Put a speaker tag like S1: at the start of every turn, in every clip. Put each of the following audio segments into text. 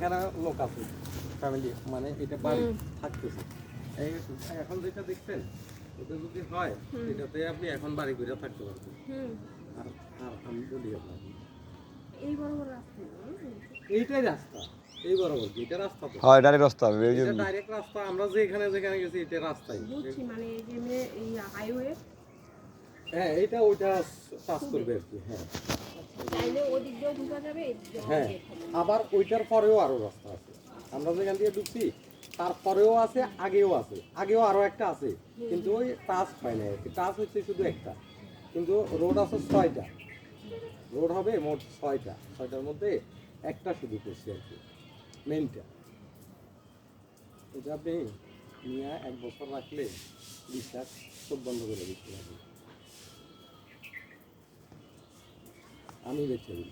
S1: এখানে লোক আছে ফ্যামিলি, মানে এটা বাড়ি থাকতেছে। এখন যেটা দেখছেন এটা যদি হয় এটাতে আপনি এখন বাড়ি করে থাকতে পারবেন। আর আর আমি বলি আপনাকে
S2: এই বড় বড় রাস্তা
S1: এইটাই রাস্তা, এই বরাবর এটা রাস্তা তো
S3: হ্যাঁ ডাইরেক্ট রাস্তা হবে এই যে
S1: এটা ডাইরেক্ট রাস্তা। আমরা যে যেখানে গেছি এটা রাস্তাই
S2: বুঝছি, মানে এই যে এই হাইওয়ে।
S1: হ্যাঁ এটা ওইটা টাচ করবে আর কি। হ্যাঁ
S2: চাইলে ওদিক দিয়েও ঢোকা যাবে, এই দিক দিয়েও
S1: হ্যাঁ,
S2: ঢোকা যাবে।
S1: আবার ওইটার পরেও আরো রাস্তা আছে। আমরা যেখান দিয়ে ঢুকছি তারপরেও আছে, আগেও আছে, আগেও আরো একটা আছে, কিন্তু ওই টাচ হয় না আর কি। টাচ হচ্ছে শুধু একটা, কিন্তু রোড আছে 6টা। রোড হবে মোট 6টা, 6টার মধ্যে একটা শুধু করছি আর কি, মেইনটা। এটা আপনি নিয়ে 1 বছর রাখলে 20 লাখ সব বন্ধ করে দিতে পারবেন। আমি দেখতে দিই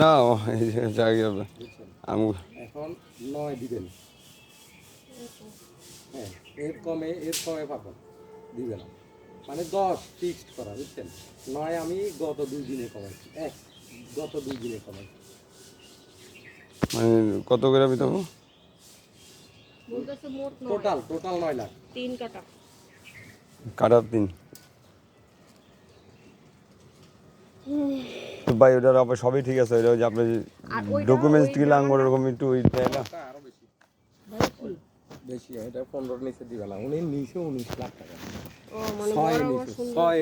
S3: না এই যে জায়গা
S1: বুঝছেন।
S3: আমি
S1: এখন 9 দিবেন, হ্যাঁ এর কমে পাবেন, দিবে না। মানে 10 ফিক্সড করা, বুঝছেন। 9 আমি গত 2 দিনে কমাইছি, গত 2 দিনে কমাইছি।
S3: মানে কত করে দিতে হবে?
S2: বলতেছে মোট
S1: টোটাল 9 লাখ।
S2: 3 কাটা।
S3: কাটার দিন তো ভাই ওটার আবার সবই ঠিক আছে, ওইটা যে আপনার
S2: আর ওইটা
S3: ডকুমেন্টস
S2: ওই
S3: থেকে লাঙ্গ
S2: জায়গাটা-
S3: ওরকম একটু ওই দেয় না
S1: এটা আরো বেশি,
S2: বেশি।
S1: বেশি এটা 15 নিচে দিবে না। উনি নিচে 19 লাখ টাকা।
S2: ও মানে
S1: 6
S2: বড় বড়
S1: নিচে
S2: সুন্দর।
S1: 6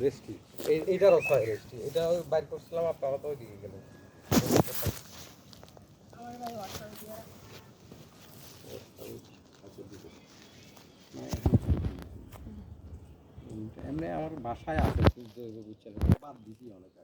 S1: রেস্টি, এইটারও 6 রেস্টি। এটা ওই বাইর করছিলাম, আপনারা তো ওইদিকে গেলেন।
S2: আমার ভাই অটো দিয়া
S1: এমনি আমার বাসায় আছে, বুঝছেন, বাদ দিছি অনেক আগে।